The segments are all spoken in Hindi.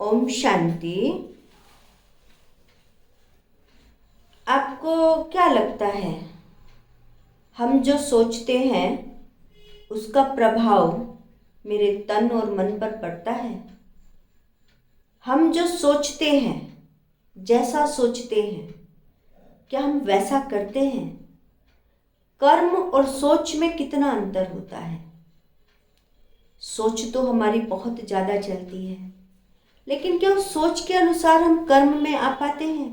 ओम शांति। आपको क्या लगता है, हम जो सोचते हैं उसका प्रभाव मेरे तन और मन पर पड़ता है? हम जो सोचते हैं, जैसा सोचते हैं, क्या हम वैसा करते हैं? कर्म और सोच में कितना अंतर होता है। सोच तो हमारी बहुत ज़्यादा चलती है, लेकिन क्या उस सोच के अनुसार हम कर्म में आ पाते हैं?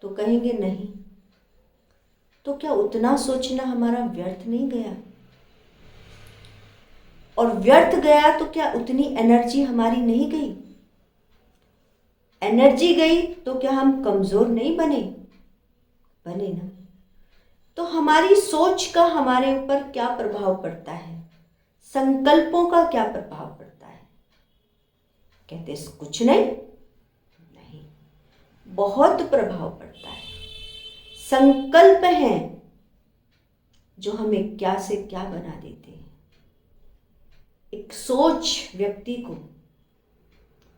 तो कहेंगे नहीं। तो क्या उतना सोचना हमारा व्यर्थ नहीं गया? और व्यर्थ गया तो क्या उतनी एनर्जी हमारी नहीं गई? एनर्जी गई तो क्या हम कमज़ोर नहीं बने? बने ना। तो हमारी सोच का हमारे ऊपर क्या प्रभाव पड़ता है? संकल्पों का क्या प्रभाव पड़ता है? कहते कुछ नहीं, नहीं, बहुत प्रभाव पड़ता है। संकल्प हैं जो हमें क्या से क्या बना देते हैं। एक सोच व्यक्ति को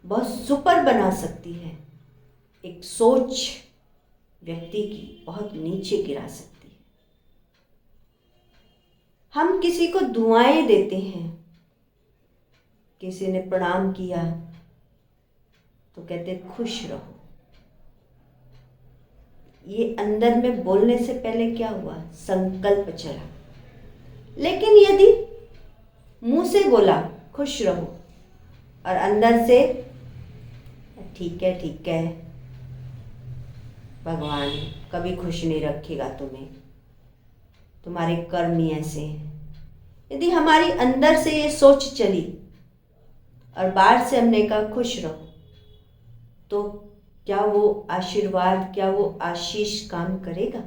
बहुत सुपर बना सकती है, एक सोच व्यक्ति की बहुत नीचे गिरा सकती है। हम किसी को दुआएं देते हैं, किसी ने प्रणाम किया तो कहते खुश रहो। ये अंदर में बोलने से पहले क्या हुआ? संकल्प चला। लेकिन यदि मुंह से बोला खुश रहो और अंदर से ठीक है ठीक है, भगवान कभी खुश नहीं रखेगा तुम्हें, तुम्हारे कर्म ही ऐसे हैं, यदि हमारी अंदर से ये सोच चली और बाहर से हमने कहा खुश रहो, तो क्या वो आशीर्वाद, क्या वो आशीष काम करेगा?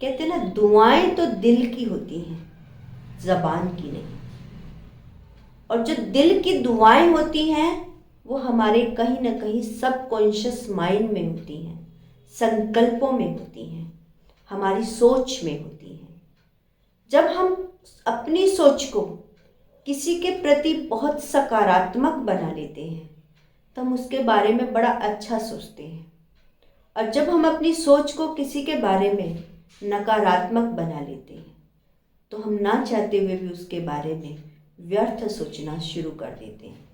कहते ना, दुआएं तो दिल की होती हैं, जबान की नहीं। और जो दिल की दुआएं होती हैं वो हमारे कहीं ना कहीं सबकॉन्शियस माइंड में होती हैं, संकल्पों में होती हैं, हमारी सोच में होती हैं। जब हम अपनी सोच को किसी के प्रति बहुत सकारात्मक बना लेते हैं तो हम उसके बारे में बड़ा अच्छा सोचते हैं, और जब हम अपनी सोच को किसी के बारे में नकारात्मक बना लेते हैं तो हम ना चाहते हुए भी उसके बारे में व्यर्थ सोचना शुरू कर देते हैं।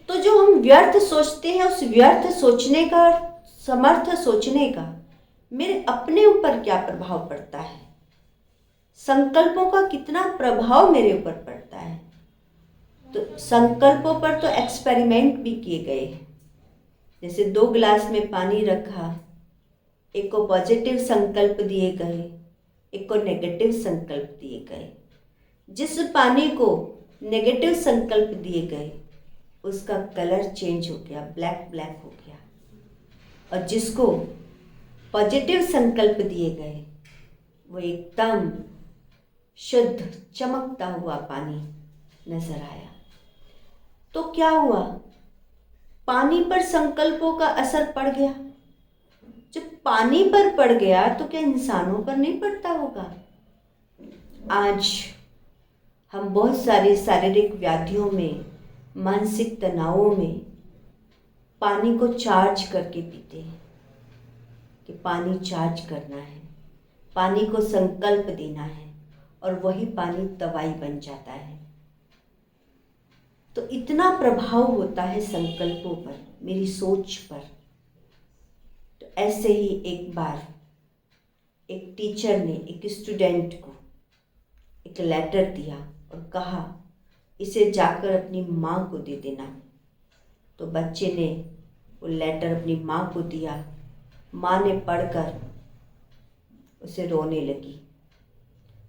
तो जो हम व्यर्थ सोचते हैं, उस व्यर्थ सोचने का, समर्थ सोचने का मेरे अपने ऊपर क्या प्रभाव पड़ता है? संकल्पों का कितना प्रभाव मेरे ऊपर पड़ता है? तो संकल्पों पर तो एक्सपेरिमेंट भी किए गए हैं। जैसे 2 गिलास में पानी रखा, एक को पॉजिटिव संकल्प दिए गए, एक को नेगेटिव संकल्प दिए गए। जिस पानी को नेगेटिव संकल्प दिए गए उसका कलर चेंज हो गया, ब्लैक ब्लैक हो गया, और जिसको पॉजिटिव संकल्प दिए गए वो एकदम शुद्ध चमकता हुआ पानी नजर आया। तो क्या हुआ? पानी पर संकल्पों का असर पड़ गया। जब पानी पर पड़ गया तो क्या इंसानों पर नहीं पड़ता होगा? आज हम बहुत सारी शारीरिक व्याधियों में, मानसिक तनावों में पानी को चार्ज करके पीते हैं कि पानी चार्ज करना है, पानी को संकल्प देना है, और वही पानी दवाई बन जाता है। तो इतना प्रभाव होता है संकल्पों पर, मेरी सोच पर। तो ऐसे ही एक बार एक टीचर ने एक स्टूडेंट को एक लेटर दिया और कहा इसे जाकर अपनी माँ को दे देना। तो बच्चे ने वो लेटर अपनी माँ को दिया। माँ ने पढ़कर उसे रोने लगी।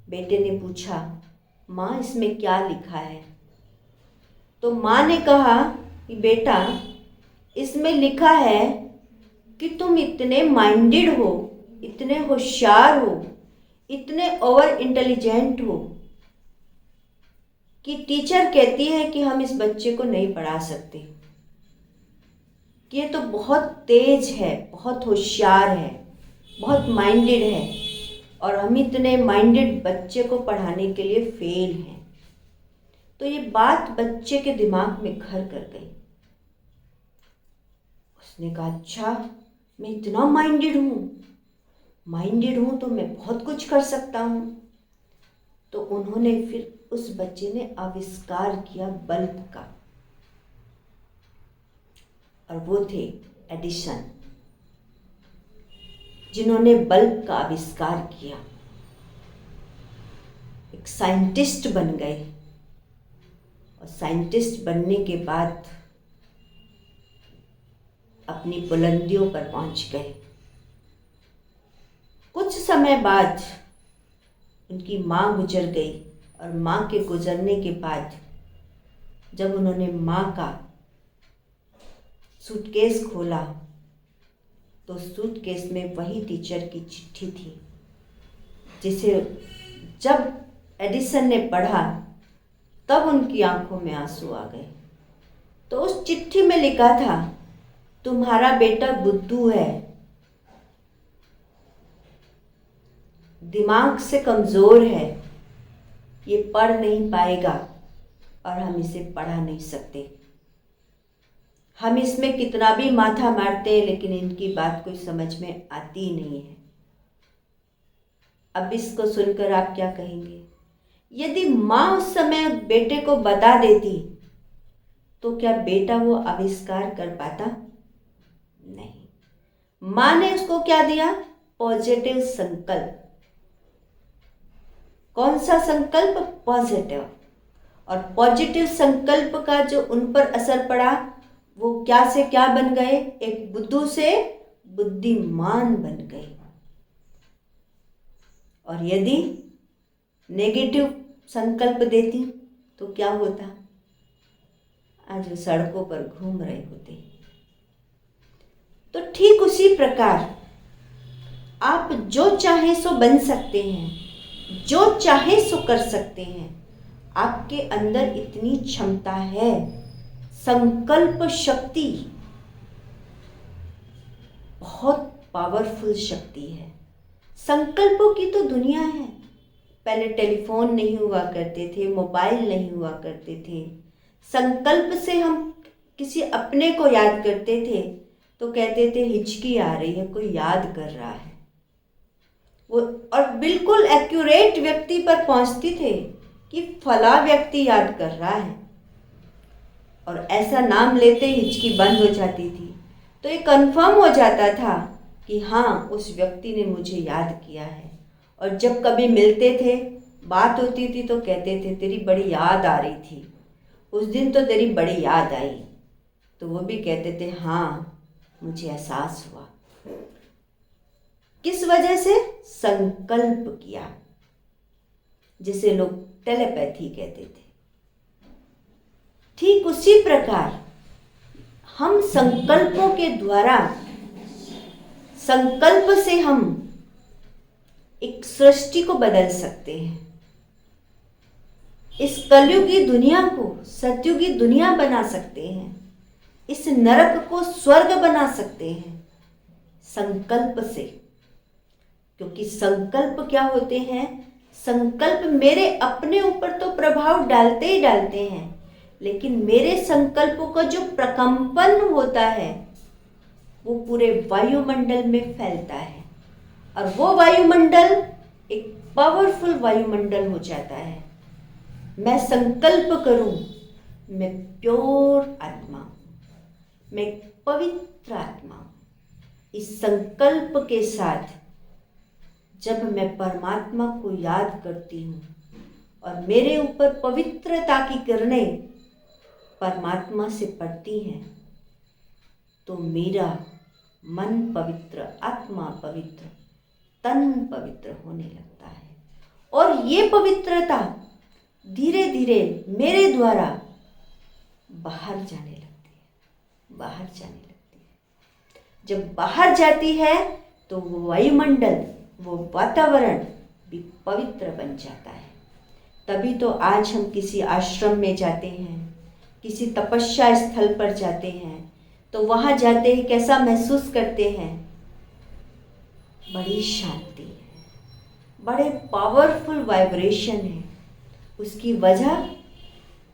बेटे ने पूछा, माँ इसमें क्या लिखा है? तो माँ ने कहा कि बेटा, इसमें लिखा है कि तुम इतने माइंडेड हो, इतने होशियार हो, इतने ओवर इंटेलिजेंट हो कि टीचर कहती है कि हम इस बच्चे को नहीं पढ़ा सकते, कि ये तो बहुत तेज है, बहुत होशियार है, बहुत माइंडेड है, और हम इतने माइंडेड बच्चे को पढ़ाने के लिए फेल हैं। तो ये बात बच्चे के दिमाग में घर कर गई। उसने कहा, अच्छा मैं इतना माइंडेड हूँ तो मैं बहुत कुछ कर सकता हूँ। तो उन्होंने फिर उस बच्चे ने आविष्कार किया बल्ब का, और वो थे एडिसन, जिन्होंने बल्ब का आविष्कार किया। एक साइंटिस्ट बन गए, और साइंटिस्ट बनने के बाद अपनी बुलंदियों पर पहुंच गए। कुछ समय बाद उनकी माँ गुजर गई, और माँ के गुजरने के बाद जब उन्होंने माँ का सूटकेस खोला तो सूटकेस में वही टीचर की चिट्ठी थी, जिसे जब एडिसन ने पढ़ा तब उनकी आंखों में आंसू आ गए। तो उस चिट्ठी में लिखा था, तुम्हारा बेटा बुद्धू है, दिमाग से कमज़ोर है, ये पढ़ नहीं पाएगा और हम इसे पढ़ा नहीं सकते। हम इसमें कितना भी माथा मारते हैं लेकिन इनकी बात कोई समझ में आती ही नहीं है। अब इसको सुनकर आप क्या कहेंगे? यदि माँ उस समय बेटे को बता देती तो क्या बेटा वो आविष्कार कर पाता? नहीं। माँ ने उसको क्या दिया? पॉजिटिव संकल्प। कौन सा संकल्प? पॉजिटिव। और पॉजिटिव संकल्प का जो उन पर असर पड़ा, वो क्या से क्या बन गए? एक बुद्धू से बुद्धिमान बन गए। और यदि नेगेटिव संकल्प देती तो क्या होता? आज वो सड़कों पर घूम रहे होते। तो ठीक उसी प्रकार आप जो चाहे सो बन सकते हैं, जो चाहे सो कर सकते हैं। आपके अंदर इतनी क्षमता है। संकल्प शक्ति बहुत पावरफुल शक्ति है। संकल्पों की तो दुनिया है। पहले टेलीफोन नहीं हुआ करते थे, मोबाइल नहीं हुआ करते थे। संकल्प से हम किसी अपने को याद करते थे तो कहते थे हिचकी आ रही है, कोई याद कर रहा है वो, और बिल्कुल एक्यूरेट व्यक्ति पर पहुंचती थे कि फला व्यक्ति याद कर रहा है, और ऐसा नाम लेते ही हिचकी बंद हो जाती थी। तो ये कंफर्म हो जाता था कि हाँ, उस व्यक्ति ने मुझे याद किया है। और जब कभी मिलते थे, बात होती थी तो कहते थे तेरी बड़ी याद आ रही थी, उस दिन तो तेरी बड़ी याद आई। तो वो भी कहते थे हाँ, मुझे एहसास हुआ। किस वजह से? संकल्प किया, जिसे लोग टेलीपैथी कहते थे। ठीक उसी प्रकार हम संकल्पों के द्वारा, संकल्प से हम एक सृष्टि को बदल सकते हैं। इस कलयुगी दुनिया को सतयुगी दुनिया बना सकते हैं। इस नरक को स्वर्ग बना सकते हैं संकल्प से। क्योंकि संकल्प क्या होते हैं? संकल्प मेरे अपने ऊपर तो प्रभाव डालते ही डालते हैं, लेकिन मेरे संकल्पों का जो प्रकंपन होता है वो पूरे वायुमंडल में फैलता है, और वो वायुमंडल एक पावरफुल वायुमंडल हो जाता है। मैं संकल्प करूं, मैं प्योर आत्मा हूं, मैं पवित्र आत्मा हूं। इस संकल्प के साथ जब मैं परमात्मा को याद करती हूँ और मेरे ऊपर पवित्रता की किरणें परमात्मा से पड़ती हैं, तो मेरा मन पवित्र, आत्मा पवित्र, तन पवित्र होने लगता है। और ये पवित्रता धीरे धीरे मेरे द्वारा बाहर जाने लगती है, बाहर जाने लगती है। जब बाहर जाती है तो वो वायुमंडल, वो वातावरण भी पवित्र बन जाता है। तभी तो आज हम किसी आश्रम में जाते हैं, किसी तपस्या स्थल पर जाते हैं, तो वहाँ जाते ही कैसा महसूस करते हैं? बड़ी शांति है, बड़े पावरफुल वाइब्रेशन है। उसकी वजह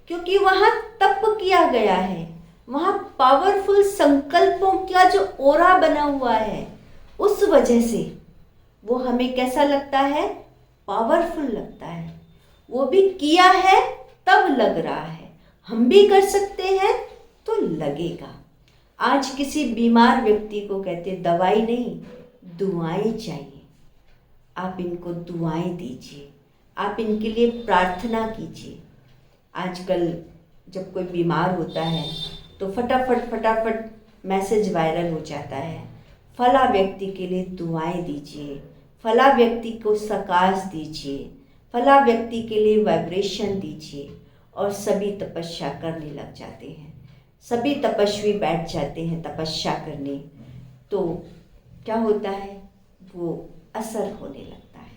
क्योंकि वहाँ तप किया गया है, वहाँ पावरफुल संकल्पों का जो ओरा बना हुआ है, उस वजह से वो हमें कैसा लगता है, पावरफुल लगता है। वो भी किया है तब लग रहा है, हम भी कर सकते हैं तो लगेगा। आज किसी बीमार व्यक्ति को कहते दवाई नहीं, दुआएं चाहिए। आप इनको दुआएं दीजिए, आप इनके लिए प्रार्थना कीजिए। आजकल जब कोई बीमार होता है तो फटाफट मैसेज वायरल हो जाता है, फला व्यक्ति के लिए दुआएं दीजिए, फला व्यक्ति को सकाश दीजिए, फला व्यक्ति के लिए वाइब्रेशन दीजिए, और सभी तपस्या करने लग जाते हैं। सभी तपस्वी बैठ जाते हैं तपस्या करने, तो क्या होता है, वो असर होने लगता है।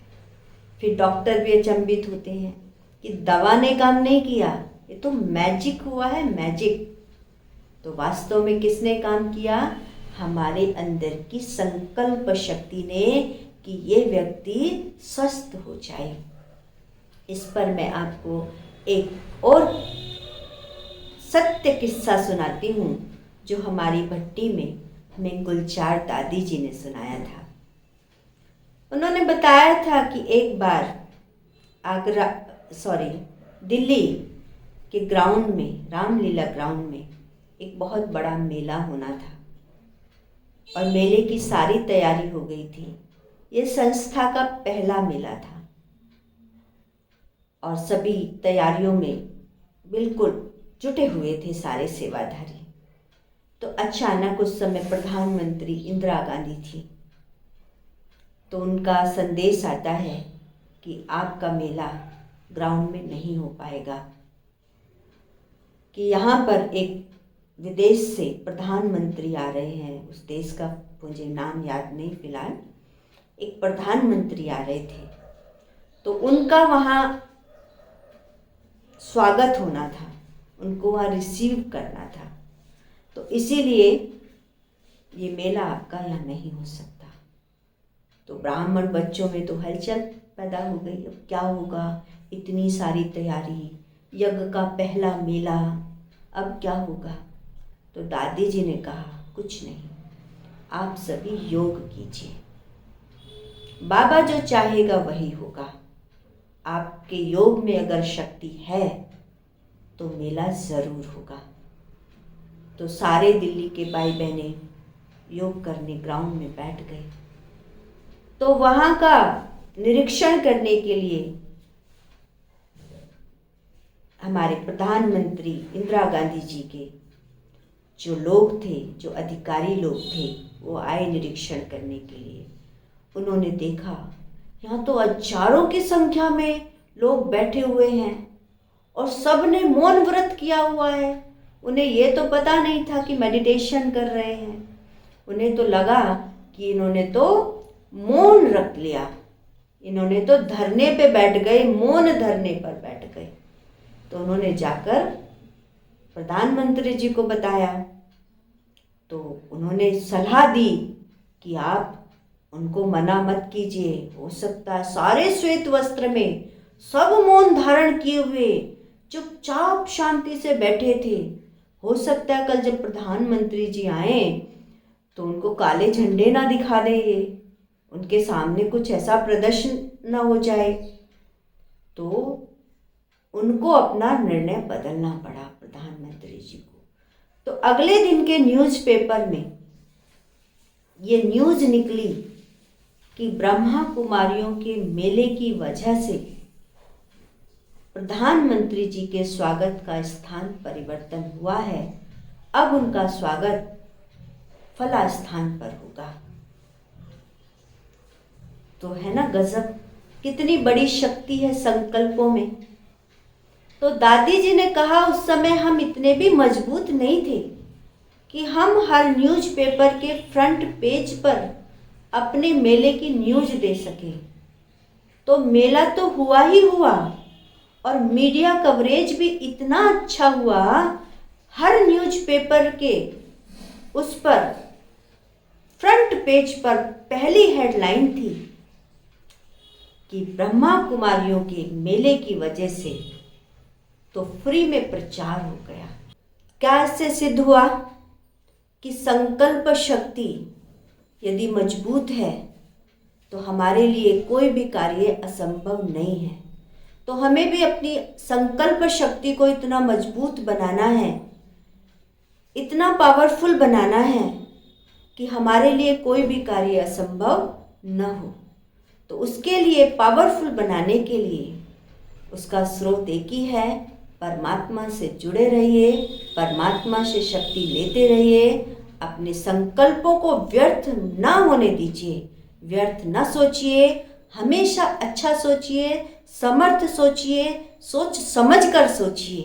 फिर डॉक्टर भी अचंभित होते हैं कि दवा ने काम नहीं किया, ये तो मैजिक हुआ है, मैजिक। तो वास्तव में किसने काम किया, हमारे अंदर की संकल्प शक्ति ने, कि ये व्यक्ति स्वस्थ हो जाए। इस पर मैं आपको एक और सत्य किस्सा सुनाती हूँ, जो हमारी भट्टी में हमें गुलजार दादी जी ने सुनाया था। उन्होंने बताया था कि एक बार दिल्ली के ग्राउंड में, रामलीला ग्राउंड में एक बहुत बड़ा मेला होना था, और मेले की सारी तैयारी हो गई थी। ये संस्था का पहला मेला था और सभी तैयारियों में बिल्कुल जुटे हुए थे सारे सेवाधारी। तो अचानक उस समय प्रधानमंत्री इंदिरा गांधी थी, तो उनका संदेश आता है कि आपका मेला ग्राउंड में नहीं हो पाएगा, कि यहाँ पर एक विदेश से प्रधानमंत्री आ रहे हैं। उस देश का मुझे नाम याद नहीं फिलहाल, एक प्रधानमंत्री आ रहे थे, तो उनका वहाँ स्वागत होना था, उनको वहाँ रिसीव करना था, तो इसीलिए ये मेला आपका यहाँ नहीं हो सकता। तो ब्राह्मण बच्चों में तो हलचल पैदा हो गई, अब क्या होगा, इतनी सारी तैयारी, यज्ञ का पहला मेला, अब क्या होगा। तो दादी जी ने कहा कुछ नहीं, आप सभी योग कीजिए, बाबा जो चाहेगा वही होगा। आपके योग में अगर शक्ति है तो मेला ज़रूर होगा। तो सारे दिल्ली के भाई बहने योग करने ग्राउंड में बैठ गए। तो वहाँ का निरीक्षण करने के लिए हमारे प्रधानमंत्री इंदिरा गांधी जी के जो लोग थे, जो अधिकारी लोग थे, वो आए निरीक्षण करने के लिए। उन्होंने देखा यहाँ तो हजारों की संख्या में लोग बैठे हुए हैं और सब ने मौन व्रत किया हुआ है। उन्हें ये तो पता नहीं था कि मेडिटेशन कर रहे हैं, उन्हें तो लगा कि इन्होंने तो मौन रख लिया, इन्होंने तो धरने पे बैठ गए, मौन धरने पर बैठ गए। तो उन्होंने जाकर प्रधानमंत्री जी को बताया, तो उन्होंने सलाह दी कि आप उनको मना मत कीजिए, हो सकता है सारे श्वेत वस्त्र में सब मौन धारण किए हुए चुपचाप शांति से बैठे थे, हो सकता है कल जब प्रधानमंत्री जी आए तो उनको काले झंडे ना दिखा दे, उनके सामने कुछ ऐसा प्रदर्शन ना हो जाए। तो उनको अपना निर्णय बदलना पड़ा प्रधानमंत्री जी को। तो अगले दिन के न्यूज़पेपर में ये न्यूज़ निकली कि ब्रह्मा कुमारियों के मेले की वजह से प्रधानमंत्री जी के स्वागत का स्थान परिवर्तन हुआ है, अब उनका स्वागत फला स्थान पर होगा। तो है ना गजब, कितनी बड़ी शक्ति है संकल्पों में। तो दादी जी ने कहा उस समय हम इतने भी मजबूत नहीं थे कि हम हर न्यूज़पेपर के फ्रंट पेज पर अपने मेले की न्यूज़ दे सके। तो मेला तो हुआ ही हुआ और मीडिया कवरेज भी इतना अच्छा हुआ, हर न्यूज़पेपर के उस पर फ्रंट पेज पर पहली हेडलाइन थी कि ब्रह्मा कुमारियों के मेले की वजह से तो फ्री में प्रचार हो गया। क्या इससे सिद्ध हुआ कि संकल्प शक्ति यदि मजबूत है तो हमारे लिए कोई भी कार्य असंभव नहीं है। तो हमें भी अपनी संकल्प शक्ति को इतना मजबूत बनाना है, इतना पावरफुल बनाना है कि हमारे लिए कोई भी कार्य असंभव न हो। तो उसके लिए पावरफुल बनाने के लिए उसका स्रोत एक ही है, परमात्मा से जुड़े रहिए, परमात्मा से शक्ति लेते रहिए, अपने संकल्पों को व्यर्थ ना होने दीजिए, व्यर्थ ना सोचिए, हमेशा अच्छा सोचिए, समर्थ सोचिए, सोच समझ कर सोचिए,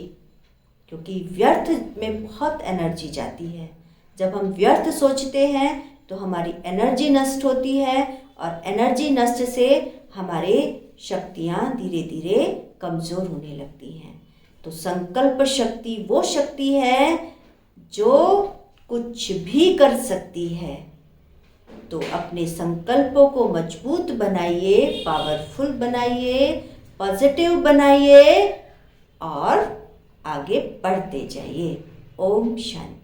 क्योंकि व्यर्थ में बहुत एनर्जी जाती है। जब हम व्यर्थ सोचते हैं तो हमारी एनर्जी नष्ट होती है और एनर्जी नष्ट से हमारे शक्तियाँ धीरे धीरे कमज़ोर होने लगती हैं। तो संकल्प शक्ति वो शक्ति है जो कुछ भी कर सकती है। तो अपने संकल्पों को मजबूत बनाइए, पावरफुल बनाइए, पॉजिटिव बनाइए और आगे बढ़ते जाइए। ओम शांति।